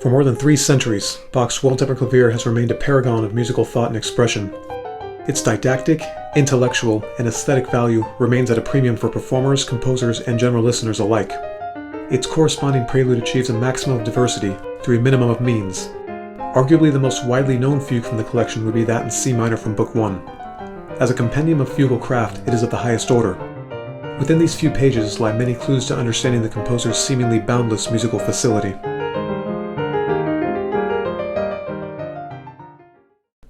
For more than 3 centuries, Bach's Well-Tempered Clavier has remained a paragon of musical thought and expression. Its didactic, intellectual, and aesthetic value remains at a premium for performers, composers, and general listeners alike. Its corresponding prelude achieves a maximum of diversity through a minimum of means. Arguably the most widely known fugue from the collection would be that in C minor from Book 1. As a compendium of fugal craft, it is of the highest order. Within these few pages lie many clues to understanding the composer's seemingly boundless musical facility.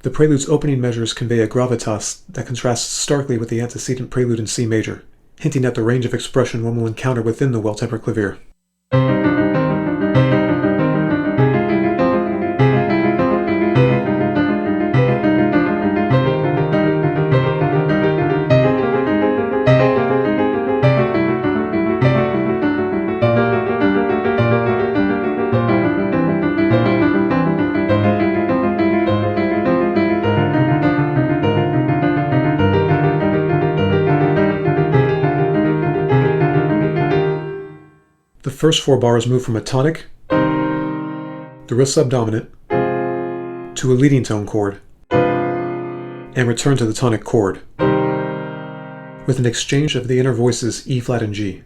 The prelude's opening measures convey a gravitas that contrasts starkly with the antecedent prelude in C major, hinting at the range of expression one will encounter within the Well-Tempered Clavier. The first 4 bars move from a tonic, the wrist subdominant, to a leading tone chord, and return to the tonic chord, with an exchange of the inner voices E flat and G.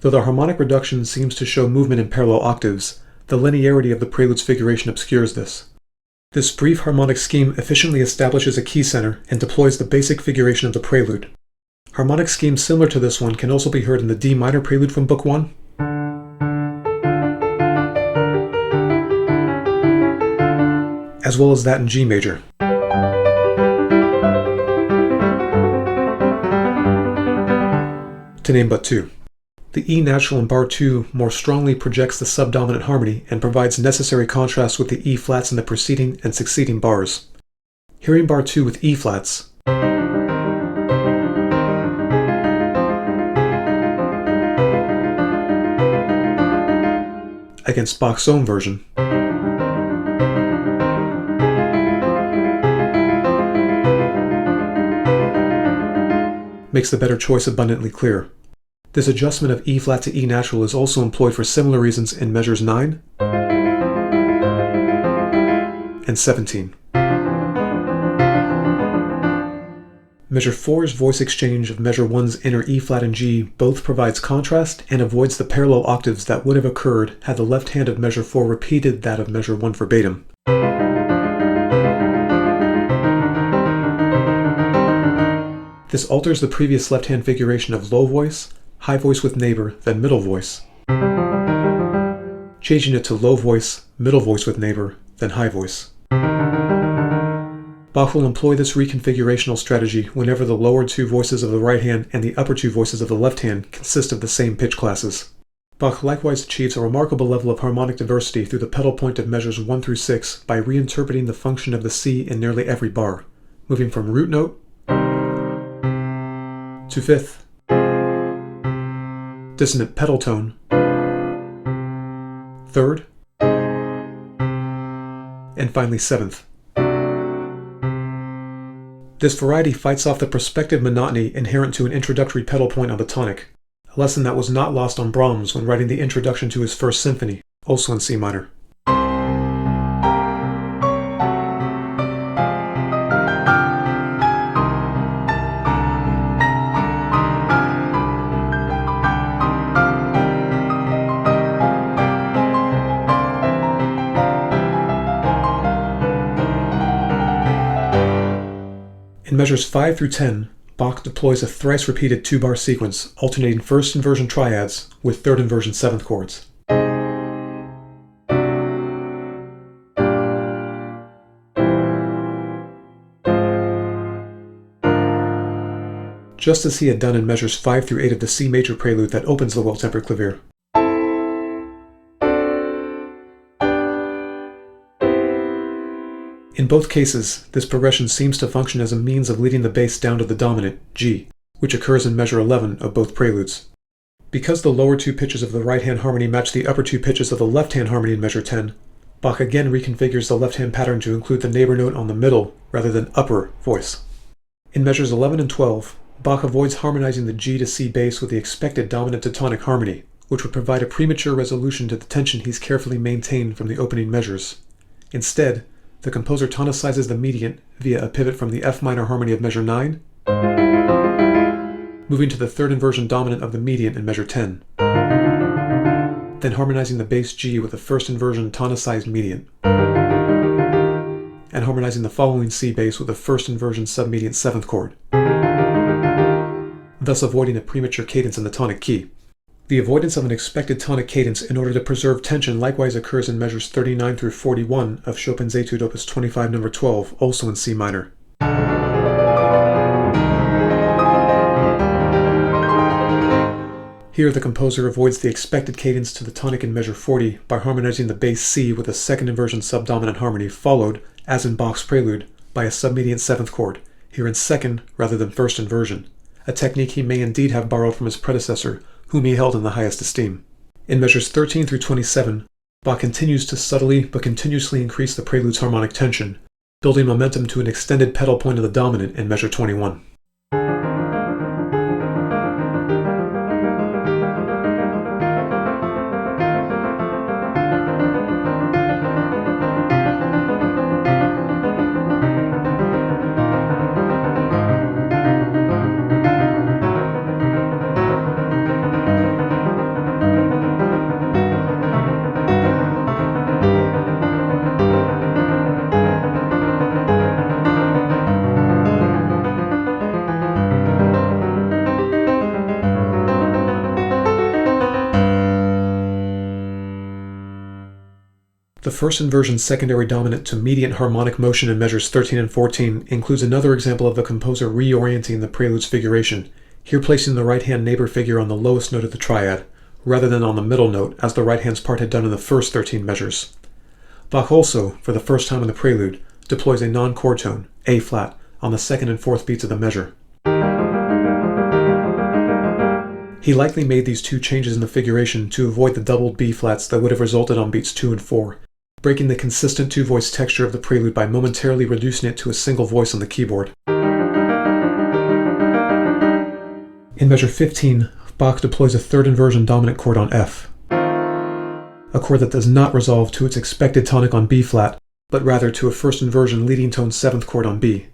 Though the harmonic reduction seems to show movement in parallel octaves, the linearity of the prelude's figuration obscures this. This brief harmonic scheme efficiently establishes a key center and deploys the basic figuration of the prelude. Harmonic schemes similar to this one can also be heard in the D minor prelude from Book 1, as well as that in G major. To name but 2. The E natural in bar 2 more strongly projects the subdominant harmony and provides necessary contrast with the E flats in the preceding and succeeding bars. Hearing bar 2 with E flats, against Bach's own version, makes the better choice abundantly clear. This adjustment of E flat to E natural is also employed for similar reasons in measures 9 and 17. Measure 4's voice exchange of measure 1's inner E flat and G both provides contrast and avoids the parallel octaves that would have occurred had the left hand of measure 4 repeated that of measure 1 verbatim. This alters the previous left-hand figuration of low voice, high voice with neighbor, then middle voice, changing it to low voice, middle voice with neighbor, then high voice. Bach will employ this reconfigurational strategy whenever the lower 2 voices of the right hand and the upper 2 voices of the left hand consist of the same pitch classes. Bach likewise achieves a remarkable level of harmonic diversity through the pedal point of measures 1 through 6 by reinterpreting the function of the C in nearly every bar, moving from root note to 5th, dissonant pedal tone, 3rd, and finally 7th. This variety fights off the prospective monotony inherent to an introductory pedal point on the tonic, a lesson that was not lost on Brahms when writing the introduction to his First Symphony, also in C minor. In measures 5 through 10, Bach deploys a thrice-repeated 2-bar sequence, alternating first inversion triads with third inversion 7th chords. Just as he had done in measures 5 through 8 of the C major prelude that opens the Well-Tempered Clavier. In both cases, this progression seems to function as a means of leading the bass down to the dominant, G, which occurs in measure 11 of both preludes. Because the lower 2 pitches of the right-hand harmony match the upper 2 pitches of the left-hand harmony in measure 10, Bach again reconfigures the left-hand pattern to include the neighbor note on the middle rather than upper voice. In measures 11 and 12, Bach avoids harmonizing the G to C bass with the expected dominant to tonic harmony, which would provide a premature resolution to the tension he's carefully maintained from the opening measures. Instead, the composer tonicizes the mediant via a pivot from the F minor harmony of measure 9, moving to the third inversion dominant of the mediant in measure 10, then harmonizing the bass G with the first inversion tonicized mediant, and harmonizing the following C bass with the first inversion submediant 7th chord, thus avoiding a premature cadence in the tonic key. The avoidance of an expected tonic cadence in order to preserve tension likewise occurs in measures 39 through 41 of Chopin's Etude Opus 25 No. 12, also in C minor. Here the composer avoids the expected cadence to the tonic in measure 40 by harmonizing the bass C with a second inversion subdominant harmony followed, as in Bach's Prelude, by a submediant 7th chord, here in second rather than first inversion, a technique he may indeed have borrowed from his predecessor, whom he held in the highest esteem. In measures 13 through 27, Bach continues to subtly but continuously increase the prelude's harmonic tension, building momentum to an extended pedal point of the dominant in measure 21. The first inversion secondary dominant to mediant harmonic motion in measures 13 and 14 includes another example of the composer reorienting the prelude's figuration, here placing the right-hand neighbor figure on the lowest note of the triad, rather than on the middle note as the right-hand's part had done in the first 13 measures. Bach also, for the first time in the prelude, deploys a non-chord tone, A-flat, on the second and fourth beats of the measure. He likely made these two changes in the figuration to avoid the doubled B-flats that would have resulted on beats 2 and 4, breaking the consistent two-voice texture of the prelude by momentarily reducing it to a single voice on the keyboard. In measure 15, Bach deploys a third inversion dominant chord on F, a chord that does not resolve to its expected tonic on B-flat, but rather to a first inversion leading tone 7th chord on B.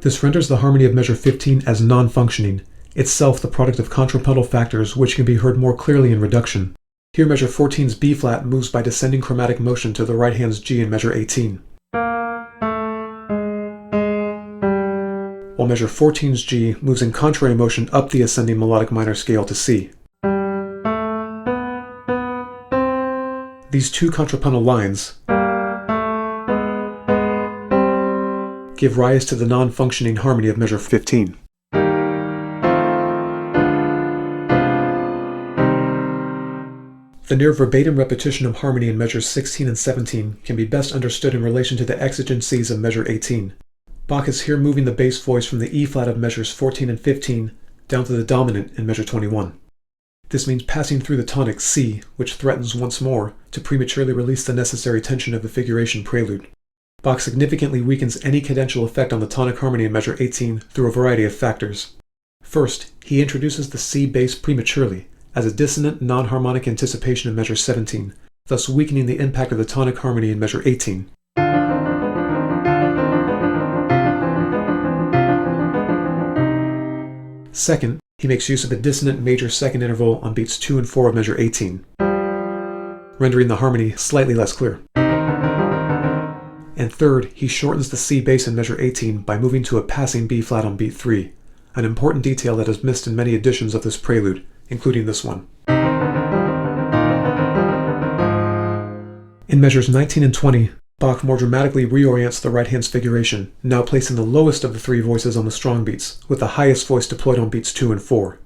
This renders the harmony of measure 15 as non-functioning, itself the product of contrapuntal factors which can be heard more clearly in reduction. Here measure 14's B-flat moves by descending chromatic motion to the right hand's G in measure 18, while measure 14's G moves in contrary motion up the ascending melodic minor scale to C. These two contrapuntal lines give rise to the non-functioning harmony of measure 15. The near verbatim repetition of harmony in measures 16 and 17 can be best understood in relation to the exigencies of measure 18. Bach is here moving the bass voice from the E-flat of measures 14 and 15 down to the dominant in measure 21. This means passing through the tonic C, which threatens once more to prematurely release the necessary tension of the figuration prelude. Bach significantly weakens any cadential effect on the tonic harmony in measure 18 through a variety of factors. First, he introduces the C bass prematurely, as a dissonant non-harmonic anticipation in measure 17, thus weakening the impact of the tonic harmony in measure 18. Second, he makes use of a dissonant major second interval on beats 2 and 4 of measure 18, rendering the harmony slightly less clear. And third, he shortens the C bass in measure 18 by moving to a passing B-flat on beat 3, an important detail that is missed in many editions of this prelude, including this one. In measures 19 and 20, Bach more dramatically reorients the right hand's figuration, now placing the lowest of the three voices on the strong beats, with the highest voice deployed on beats 2 and 4.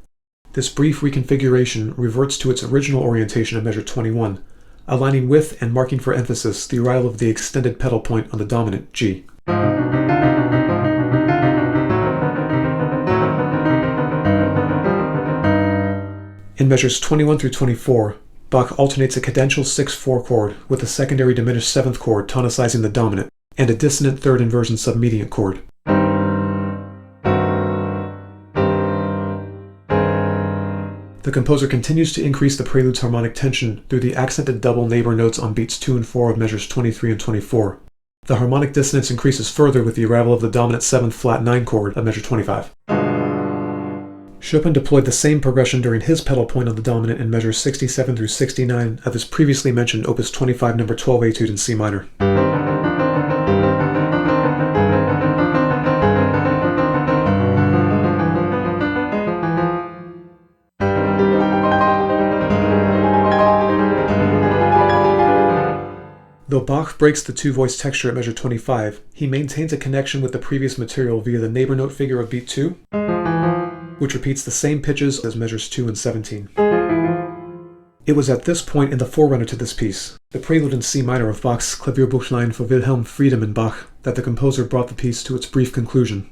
This brief reconfiguration reverts to its original orientation of measure 21, aligning with and marking for emphasis the arrival of the extended pedal point on the dominant G. In measures 21 through 24, Bach alternates a cadential 6/4 chord with a secondary diminished 7th chord tonicizing the dominant, and a dissonant third inversion submediant chord. The composer continues to increase the prelude's harmonic tension through the accented double neighbor notes on beats 2 and 4 of measures 23 and 24. The harmonic dissonance increases further with the arrival of the dominant 7th flat 9 chord of measure 25. Chopin deployed the same progression during his pedal point on the dominant in measures 67 through 69 of his previously mentioned Opus 25 No. 12 Etude in C minor. Though Bach breaks the two-voice texture at measure 25, he maintains a connection with the previous material via the neighbor note figure of beat 2, which repeats the same pitches as measures 2 and 17. It was at this point in the forerunner to this piece, the Prelude in C minor of Bach's Klavierbuchlein for Wilhelm Friedemann Bach, that the composer brought the piece to its brief conclusion.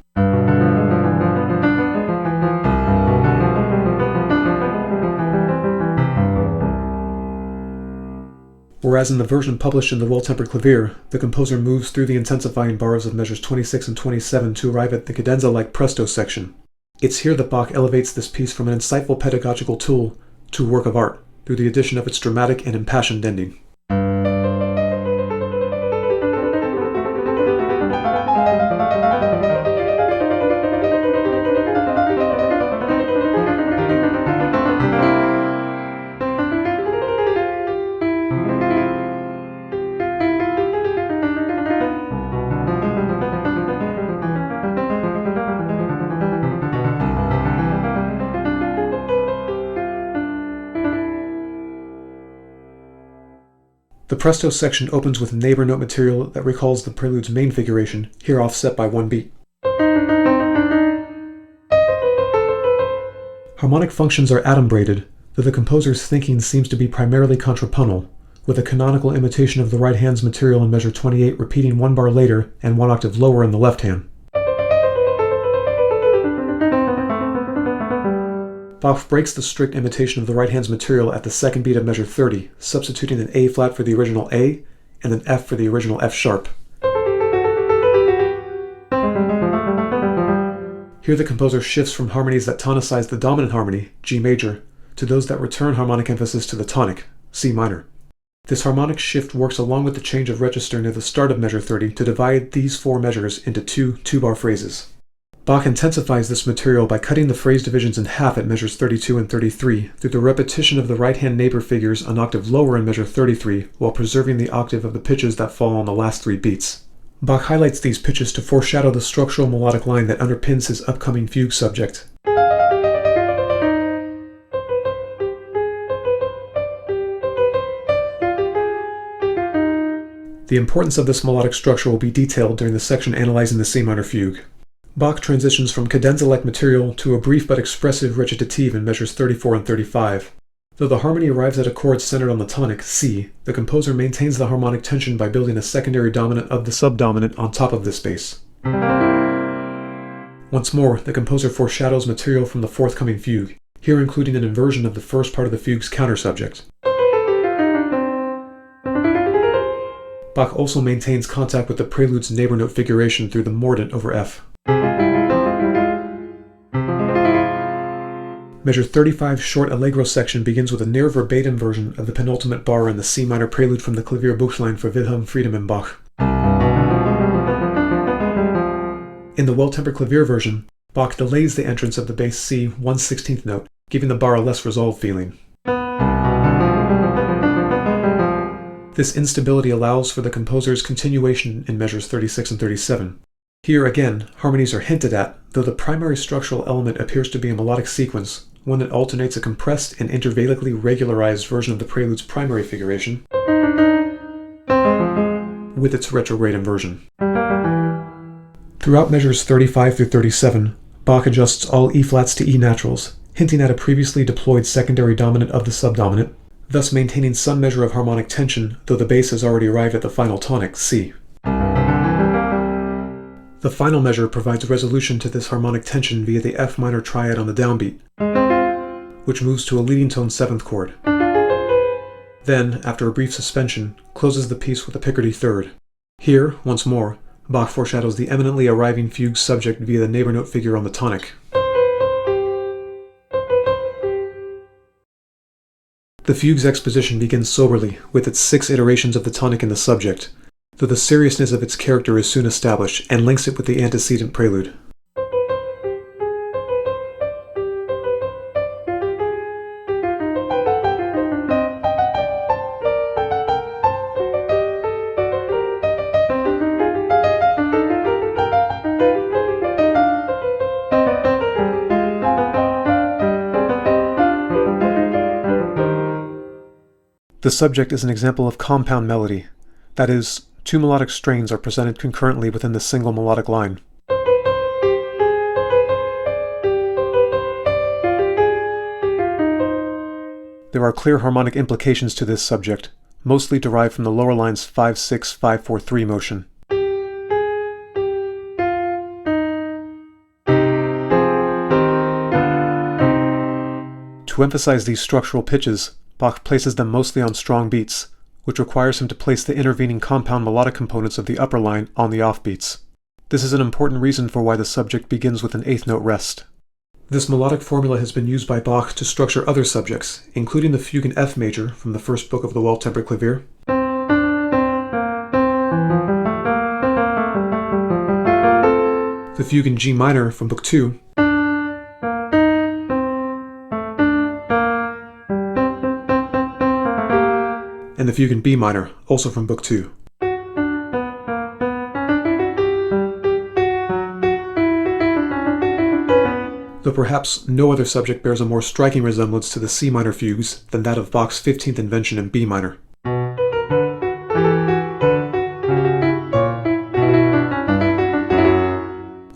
Whereas in the version published in the Well-Tempered Clavier, the composer moves through the intensifying bars of measures 26 and 27 to arrive at the cadenza-like presto section. It's here that Bach elevates this piece from an insightful pedagogical tool to a work of art, through the addition of its dramatic and impassioned ending. The presto section opens with neighbor note material that recalls the Prelude's main figuration, here offset by one beat. Harmonic functions are atom-braided, though the composer's thinking seems to be primarily contrapuntal, with a canonical imitation of the right hand's material in measure 28 repeating one bar later and one octave lower in the left hand. Bach breaks the strict imitation of the right hand's material at the second beat of measure 30, substituting an A flat for the original A and an F for the original F sharp. Here the composer shifts from harmonies that tonicize the dominant harmony, G major, to those that return harmonic emphasis to the tonic, C minor. This harmonic shift works along with the change of register near the start of measure 30 to divide these four measures into two two-bar phrases. Bach intensifies this material by cutting the phrase divisions in half at measures 32 and 33 through the repetition of the right-hand neighbor figures an octave lower in measure 33 while preserving the octave of the pitches that fall on the last three beats. Bach highlights these pitches to foreshadow the structural melodic line that underpins his upcoming fugue subject. The importance of this melodic structure will be detailed during the section analyzing the C minor fugue. Bach transitions from cadenza-like material to a brief but expressive recitative in measures 34 and 35. Though the harmony arrives at a chord centered on the tonic, C, the composer maintains the harmonic tension by building a secondary dominant of the subdominant on top of this bass. Once more, the composer foreshadows material from the forthcoming fugue, here including an inversion of the first part of the fugue's counter-subject. Bach also maintains contact with the Prelude's neighbor note figuration through the mordent over F. Measure 35's short allegro section begins with a near verbatim version of the penultimate bar in the C minor Prelude from the Klavierbuchlein for Wilhelm Friedemann Bach. In the Well-Tempered Clavier version, Bach delays the entrance of the bass C 1/16th note, giving the bar a less resolved feeling. This instability allows for the composer's continuation in measures 36 and 37. Here again, harmonies are hinted at, though the primary structural element appears to be a melodic sequence, one that alternates a compressed and intervallically regularized version of the Prelude's primary figuration with its retrograde inversion. Throughout measures 35 through 37, Bach adjusts all E-flats to E naturals, hinting at a previously deployed secondary dominant of the subdominant, thus maintaining some measure of harmonic tension, though the bass has already arrived at the final tonic, C. The final measure provides resolution to this harmonic tension via the F minor triad on the downbeat, which moves to a leading tone 7th chord. Then, after a brief suspension, closes the piece with a Picardy third. Here, once more, Bach foreshadows the eminently arriving fugue subject via the neighbor note figure on the tonic. The Fugue's exposition begins soberly, with its 6 iterations of the tonic in the subject, though the seriousness of its character is soon established and links it with the antecedent prelude. The subject is an example of compound melody, that is, 2 melodic strains are presented concurrently within the single melodic line. There are clear harmonic implications to this subject, mostly derived from the lower line's 5-6-5-4-3 motion. To emphasize these structural pitches, Bach places them mostly on strong beats, which requires him to place the intervening compound melodic components of the upper line on the offbeats. This is an important reason for why the subject begins with an 8th note rest. This melodic formula has been used by Bach to structure other subjects, including the Fugue in F major from the first book of the Well-Tempered Clavier, the Fugue in G minor from Book 2, and the Fugue in B minor, also from Book 2. Though perhaps no other subject bears a more striking resemblance to the C minor fugues than that of Bach's 15th invention in B minor.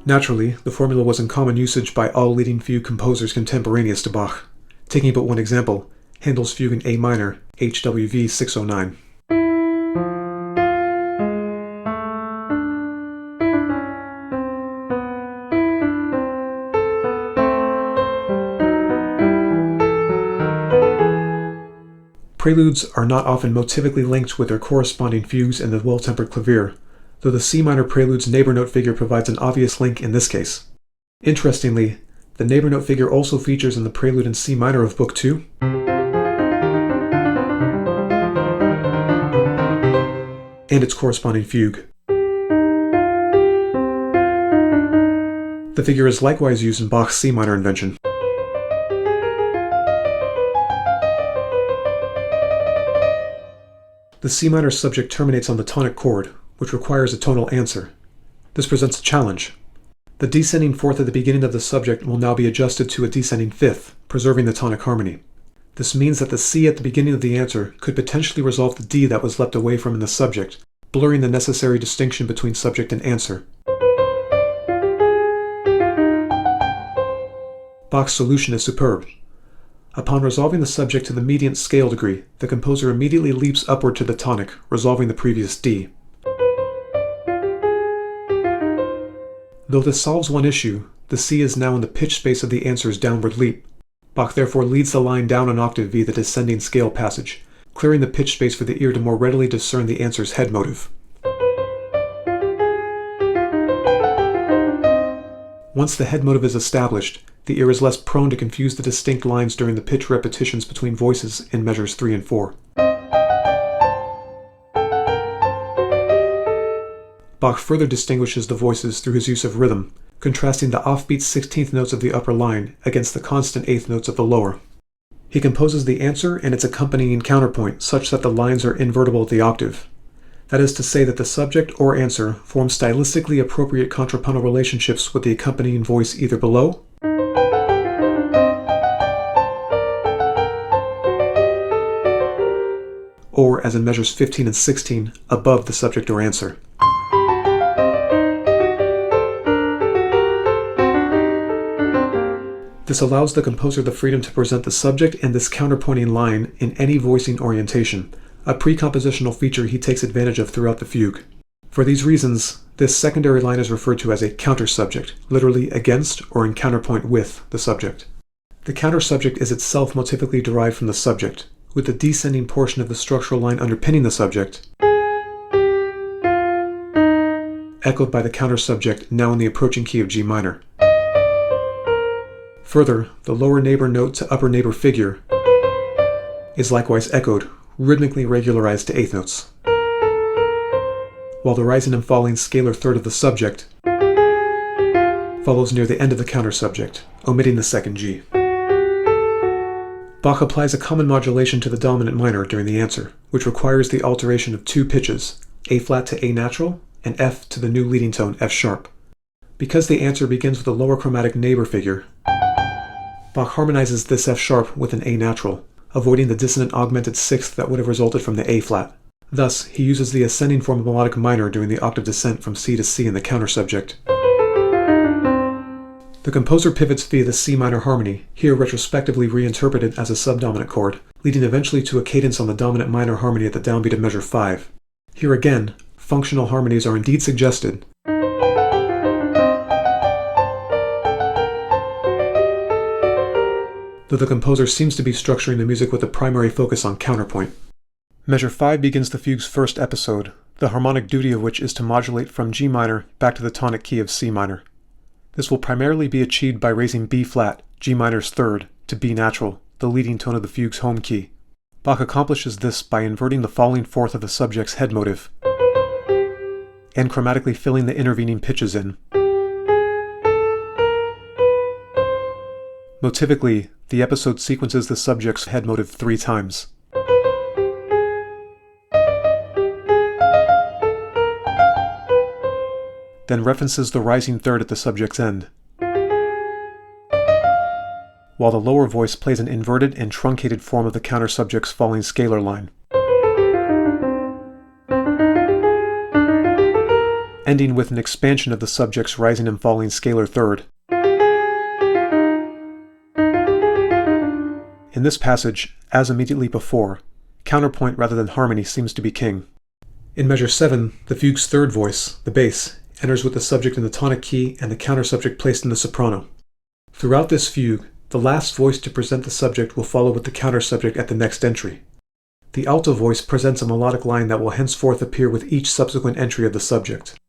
Naturally, the formula was in common usage by all leading fugue composers contemporaneous to Bach. Taking but one example, Handel's Fugue in A minor, HWV 609. Preludes are not often motivically linked with their corresponding fugues in the Well-Tempered Clavier, though the C minor prelude's neighbor note figure provides an obvious link in this case. Interestingly, the neighbor note figure also features in the prelude in C minor of Book 2, and its corresponding fugue. The figure is likewise used in Bach's C minor invention. The C minor subject terminates on the tonic chord, which requires a tonal answer. This presents a challenge. The descending fourth at the beginning of the subject will now be adjusted to a descending fifth, preserving the tonic harmony. This means that the C at the beginning of the answer could potentially resolve the D that was left away from in the subject, blurring the necessary distinction between subject and answer. Bach's solution is superb. Upon resolving the subject to the mediant scale degree, the composer immediately leaps upward to the tonic, resolving the previous D. Though this solves one issue, the C is now in the pitch space of the answer's downward leap. Bach therefore leads the line down an octave via the descending scale passage, clearing the pitch space for the ear to more readily discern the answer's head motive. Once the head motive is established, the ear is less prone to confuse the distinct lines during the pitch repetitions between voices in measures 3 and 4. Bach further distinguishes the voices through his use of rhythm, contrasting the offbeat 16th notes of the upper line against the constant 8th notes of the lower. He composes the answer and its accompanying counterpoint such that the lines are invertible at the octave. That is to say that the subject or answer forms stylistically appropriate contrapuntal relationships with the accompanying voice either below or, as in measures 15 and 16, above the subject or answer. This allows the composer the freedom to present the subject and this counterpointing line in any voicing orientation, a pre-compositional feature he takes advantage of throughout the fugue. For these reasons, this secondary line is referred to as a counter-subject, literally against or in counterpoint with the subject. The counter-subject is itself motivically derived from the subject, with the descending portion of the structural line underpinning the subject, echoed by the counter-subject now in the approaching key of G minor. Further, the lower neighbor note to upper neighbor figure is likewise echoed, rhythmically regularized to eighth notes, while the rising and falling scalar third of the subject follows near the end of the countersubject, omitting the second G. Bach applies a common modulation to the dominant minor during the answer, which requires the alteration of two pitches, A flat to A natural, and F to the new leading tone F sharp. Because the answer begins with a lower chromatic neighbor figure, Bach harmonizes this F sharp with an A natural, avoiding the dissonant augmented sixth that would have resulted from the A flat. Thus, he uses the ascending form of melodic minor during the octave descent from C to C in the countersubject. The composer pivots via the C minor harmony, here retrospectively reinterpreted as a subdominant chord, leading eventually to a cadence on the dominant minor harmony at the downbeat of measure 5. Here again, functional harmonies are indeed suggested, though the composer seems to be structuring the music with a primary focus on counterpoint. Measure 5 begins the fugue's first episode, the harmonic duty of which is to modulate from G minor back to the tonic key of C minor. This will primarily be achieved by raising B flat, G minor's third, to B natural, the leading tone of the fugue's home key. Bach accomplishes this by inverting the falling fourth of the subject's head motive and chromatically filling the intervening pitches in. Motivically, the episode sequences the subject's head motive 3 times. Then references the rising third at the subject's end, while the lower voice plays an inverted and truncated form of the countersubject's falling scalar line, ending with an expansion of the subject's rising and falling scalar third. In this passage, as immediately before, counterpoint rather than harmony seems to be king. In measure 7, the fugue's third voice, the bass, enters with the subject in the tonic key and the countersubject placed in the soprano. Throughout this fugue, the last voice to present the subject will follow with the countersubject at the next entry. The alto voice presents a melodic line that will henceforth appear with each subsequent entry of the subject.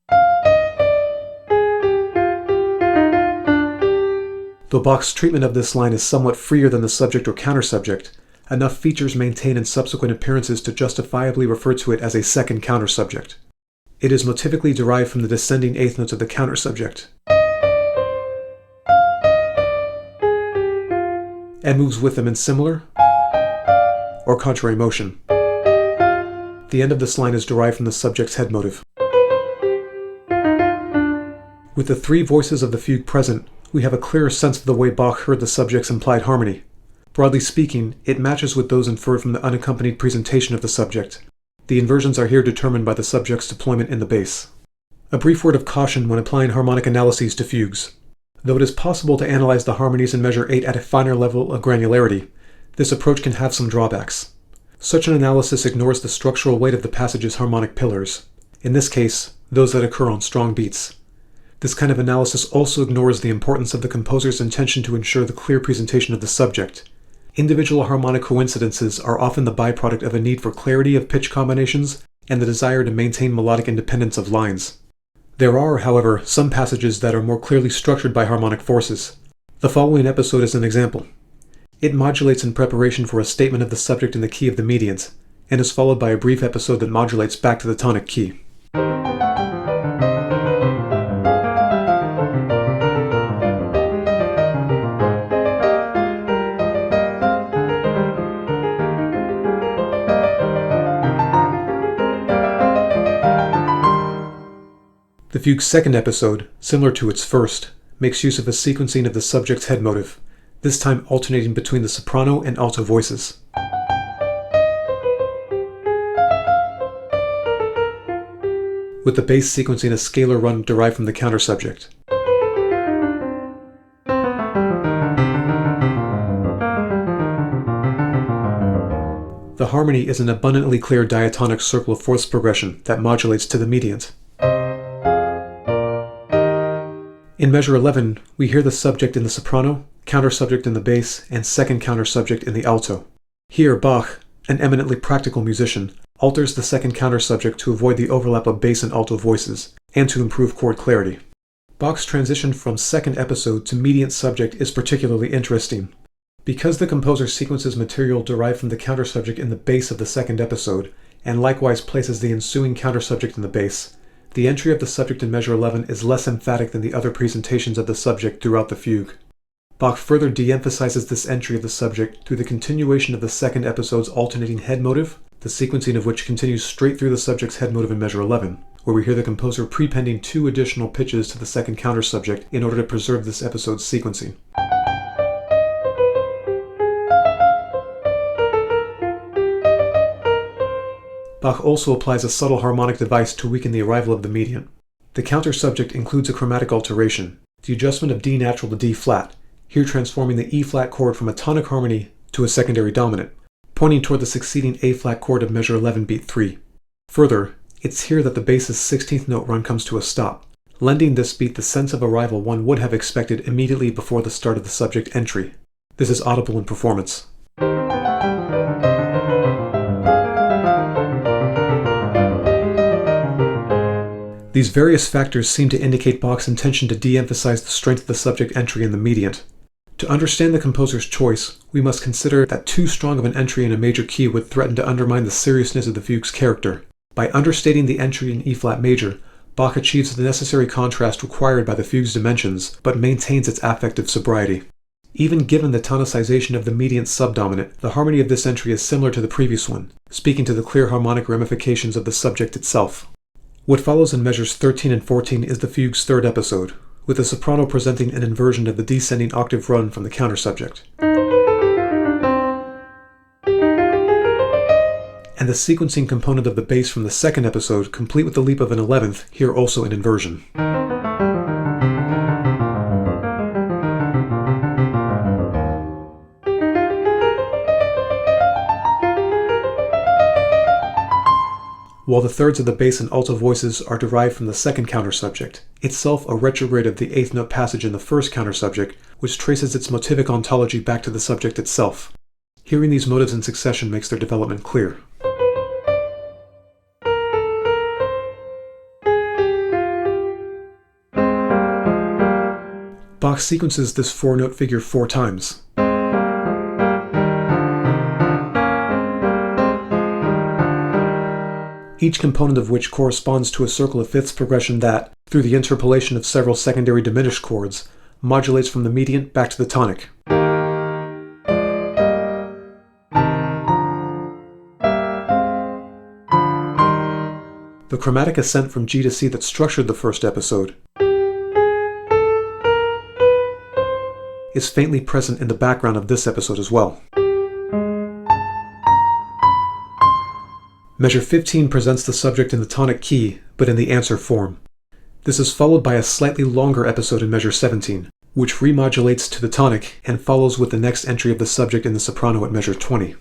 Though Bach's treatment of this line is somewhat freer than the subject or countersubject, enough features maintain in subsequent appearances to justifiably refer to it as a second countersubject. It is motivically derived from the descending eighth notes of the countersubject, and moves with them in similar or contrary motion. The end of this line is derived from the subject's head motive. With the 3 voices of the fugue present, we have a clearer sense of the way Bach heard the subject's implied harmony. Broadly speaking, it matches with those inferred from the unaccompanied presentation of the subject. The inversions are here determined by the subject's deployment in the bass. A brief word of caution when applying harmonic analyses to fugues. Though it is possible to analyze the harmonies in measure 8 at a finer level of granularity, this approach can have some drawbacks. Such an analysis ignores the structural weight of the passage's harmonic pillars, in this case, those that occur on strong beats. This kind of analysis also ignores the importance of the composer's intention to ensure the clear presentation of the subject. Individual harmonic coincidences are often the byproduct of a need for clarity of pitch combinations and the desire to maintain melodic independence of lines. There are, however, some passages that are more clearly structured by harmonic forces. The following episode is an example. It modulates in preparation for a statement of the subject in the key of the mediant, and is followed by a brief episode that modulates back to the tonic key. The fugue's second episode, similar to its first, makes use of a sequencing of the subject's head motive, this time alternating between the soprano and alto voices. With the bass sequencing a scalar run derived from the countersubject. The harmony is an abundantly clear diatonic circle of fourths progression that modulates to the mediant. In measure 11, we hear the subject in the soprano, countersubject in the bass, and second countersubject in the alto. Here, Bach, an eminently practical musician, alters the second countersubject to avoid the overlap of bass and alto voices, and to improve chord clarity. Bach's transition from second episode to mediant subject is particularly interesting. Because the composer sequences material derived from the countersubject in the bass of the second episode, and likewise places the ensuing countersubject in the bass, the entry of the subject in measure 11 is less emphatic than the other presentations of the subject throughout the fugue. Bach further de-emphasizes this entry of the subject through the continuation of the second episode's alternating head motive, the sequencing of which continues straight through the subject's head motive in measure 11, where we hear the composer prepending 2 additional pitches to the second countersubject in order to preserve this episode's sequencing. Bach also applies a subtle harmonic device to weaken the arrival of the mediant. The countersubject includes a chromatic alteration, the adjustment of D natural to D flat, here transforming the E flat chord from a tonic harmony to a secondary dominant, pointing toward the succeeding A flat chord of measure 11 beat 3. Further, it's here that the bass's 16th note run comes to a stop, lending this beat the sense of arrival one would have expected immediately before the start of the subject entry. This is audible in performance. These various factors seem to indicate Bach's intention to de-emphasize the strength of the subject entry in the mediant. To understand the composer's choice, we must consider that too strong of an entry in a major key would threaten to undermine the seriousness of the fugue's character. By understating the entry in E-flat major, Bach achieves the necessary contrast required by the fugue's dimensions, but maintains its affective sobriety. Even given the tonicization of the mediant subdominant, the harmony of this entry is similar to the previous one, speaking to the clear harmonic ramifications of the subject itself. What follows in measures 13 and 14 is the fugue's third episode, with the soprano presenting an inversion of the descending octave run from the countersubject. And the sequencing component of the bass from the second episode, complete with the leap of an 11th, here also in inversion. While the thirds of the bass and alto voices are derived from the second countersubject, itself a retrograde of the 8th note passage in the first countersubject, which traces its motivic ontology back to the subject itself. Hearing these motives in succession makes their development clear. Bach sequences this 4-note figure 4 times. Each component of which corresponds to a circle of fifths progression that, through the interpolation of several secondary diminished chords, modulates from the mediant back to the tonic. The chromatic ascent from G to C that structured the first episode is faintly present in the background of this episode as well. Measure 15 presents the subject in the tonic key, but in the answer form. This is followed by a slightly longer episode in measure 17, which remodulates to the tonic and follows with the next entry of the subject in the soprano at measure 20.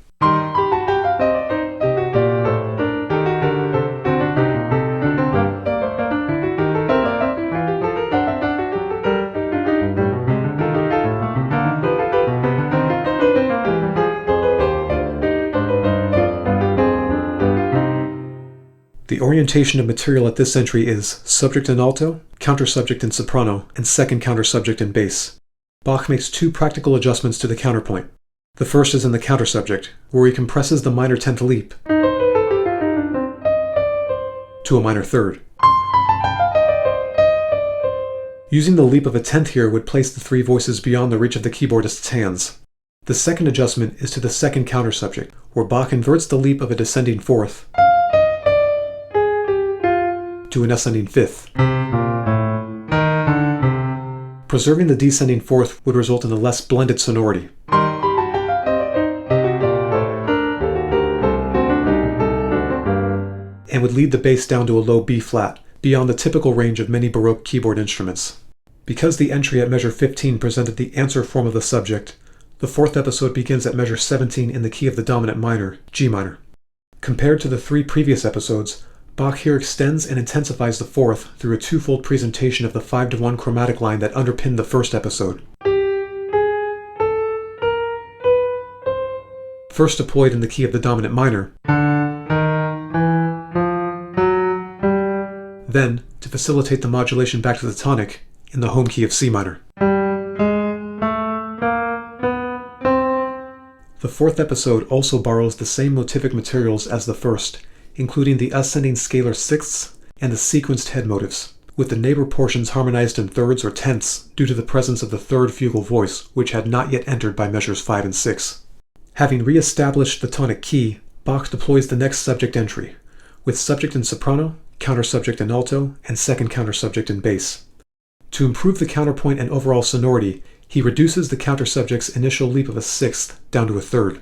The orientation of material at this entry is subject in alto, countersubject in soprano, and second countersubject in bass. Bach makes 2 practical adjustments to the counterpoint. The first is in the countersubject, where he compresses the minor 10th leap to a minor 3rd. Using the leap of a 10th here would place the 3 voices beyond the reach of the keyboardist's hands. The second adjustment is to the second countersubject, where Bach inverts the leap of a descending 4th to an ascending 5th. Preserving the descending 4th would result in a less blended sonority. And would lead the bass down to a low B flat, beyond the typical range of many Baroque keyboard instruments. Because the entry at measure 15 presented the answer form of the subject, the 4th episode begins at measure 17 in the key of the dominant minor, G minor. Compared to the 3 previous episodes, Bach here extends and intensifies the 4th through a 2-fold presentation of the 5-to-1 chromatic line that underpinned the first episode. First deployed in the key of the dominant minor, then, to facilitate the modulation back to the tonic, in the home key of C minor. fourth episode also borrows the same motivic materials as the first, including the ascending scalar sixths and the sequenced head motives, with the neighbor portions harmonized in thirds or tenths due to the presence of the third fugal voice, which had not yet entered by measures 5 and 6. Having re-established the tonic key, Bach deploys the next subject entry, with subject in soprano, countersubject in alto, and second countersubject in bass. To improve the counterpoint and overall sonority, he reduces the countersubject's initial leap of a sixth down to a third.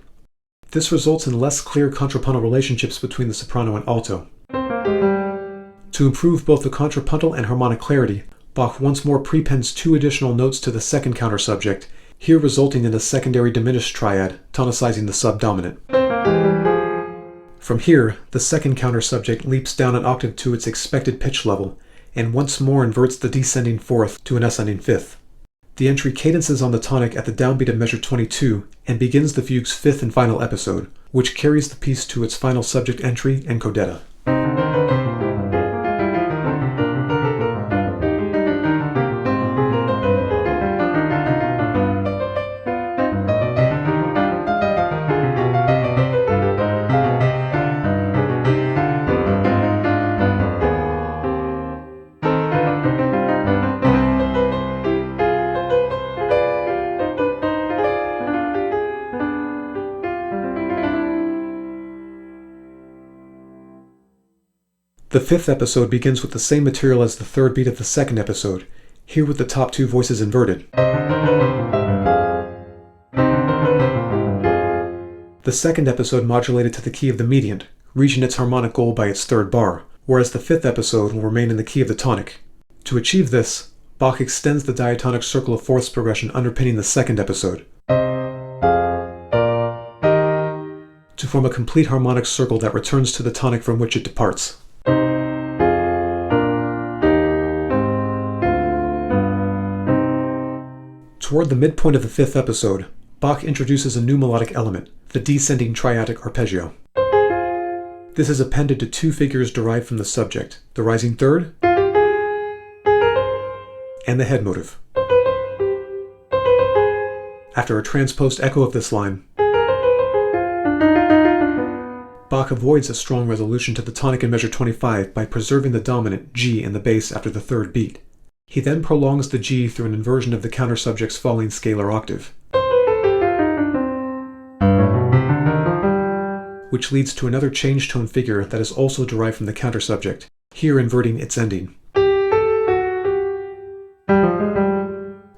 This results in less clear contrapuntal relationships between the soprano and alto. To improve both the contrapuntal and harmonic clarity, Bach once more prepends 2 additional notes to the second countersubject, here resulting in a secondary diminished triad, tonicizing the subdominant. From here, the second countersubject leaps down an octave to its expected pitch level, and once more inverts the descending fourth to an ascending fifth. The entry cadences on the tonic at the downbeat of measure 22 and begins the fugue's fifth and final episode, which carries the piece to its final subject entry and codetta. The fifth episode begins with the same material as the third beat of the second episode, here with the top 2 voices inverted. The second episode modulated to the key of the mediant, reaching its harmonic goal by its third bar, whereas the fifth episode will remain in the key of the tonic. To achieve this, Bach extends the diatonic circle of fourths progression underpinning the second episode, to form a complete harmonic circle that returns to the tonic from which it departs. Toward the midpoint of the fifth episode, Bach introduces a new melodic element, the descending triadic arpeggio. This is appended to 2 figures derived from the subject, the rising third and the head motive. After a transposed echo of this line, Bach avoids a strong resolution to the tonic in measure 25 by preserving the dominant G in the bass after the third beat. He then prolongs the G through an inversion of the countersubject's falling scalar octave, which leads to another change tone figure that is also derived from the countersubject, here inverting its ending.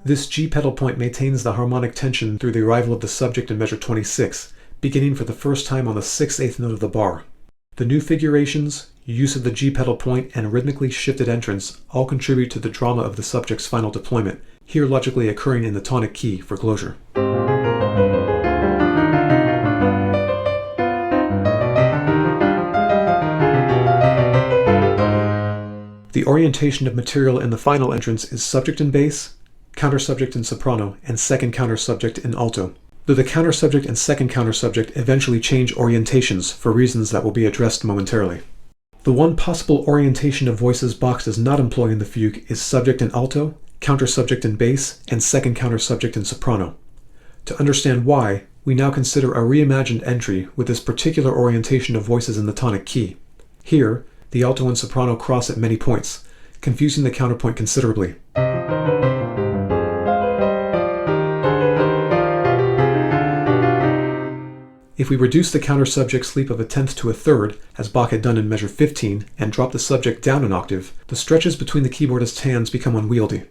This G pedal point maintains the harmonic tension through the arrival of the subject in measure 26, beginning for the first time on the 6/8 note of the bar. The new figurations, use of the G pedal point, and rhythmically shifted entrance all contribute to the drama of the subject's final deployment, here logically occurring in the tonic key for closure. The orientation of material in the final entrance is subject in bass, countersubject in soprano, and second countersubject in alto, though the countersubject and second countersubject eventually change orientations for reasons that will be addressed momentarily. The one possible orientation of voices Bach does not employ in the fugue is subject in alto, countersubject in bass, and second countersubject in soprano. To understand why, we now consider a reimagined entry with this particular orientation of voices in the tonic key. Here, the alto and soprano cross at many points, confusing the counterpoint considerably. If we reduce the countersubject's leap of a tenth to a third, as Bach had done in measure 15, and drop the subject down an octave, the stretches between the keyboardist's hands become unwieldy.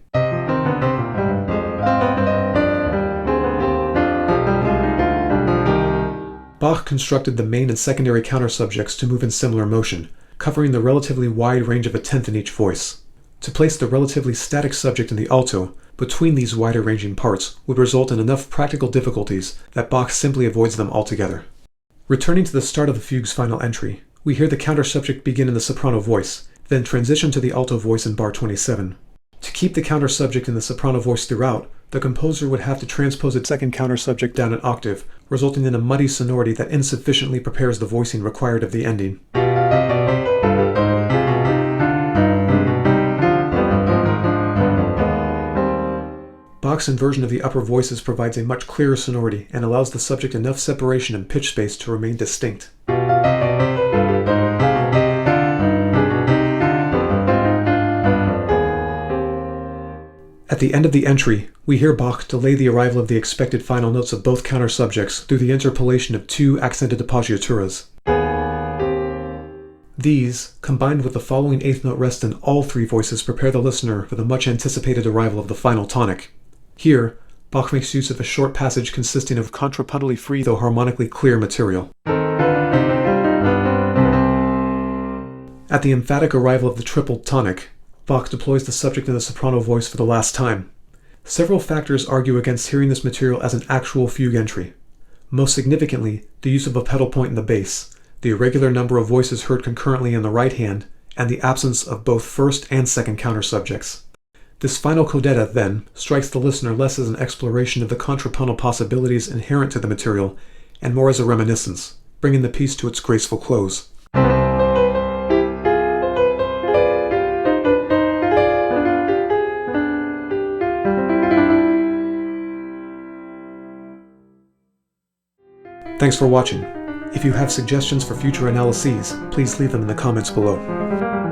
Bach constructed the main and secondary countersubjects to move in similar motion, covering the relatively wide range of a tenth in each voice. To place the relatively static subject in the alto, between these wider ranging parts, would result in enough practical difficulties that Bach simply avoids them altogether. Returning to the start of the fugue's final entry, we hear the countersubject begin in the soprano voice, then transition to the alto voice in bar 27. To keep the countersubject in the soprano voice throughout, the composer would have to transpose its second countersubject down an octave, resulting in a muddy sonority that insufficiently prepares the voicing required of the ending. Bach Bach's inversion of the upper voices provides a much clearer sonority and allows the subject enough separation and pitch space to remain distinct. At the end of the entry, we hear Bach delay the arrival of the expected final notes of both counter subjects through the interpolation of 2 accented appoggiaturas. These, combined with the following eighth note rest in all 3 voices, prepare the listener for the much anticipated arrival of the final tonic. Here, Bach makes use of a short passage consisting of contrapuntally free though harmonically clear material. At the emphatic arrival of the triple tonic, Bach deploys the subject in the soprano voice for the last time. Several factors argue against hearing this material as an actual fugue entry. Most significantly, the use of a pedal point in the bass, the irregular number of voices heard concurrently in the right hand, and the absence of both first and second counter subjects. This final codetta, then, strikes the listener less as an exploration of the contrapuntal possibilities inherent to the material, and more as a reminiscence, bringing the piece to its graceful close. Thanks for watching. If you have suggestions for future analyses, please leave them in the comments below.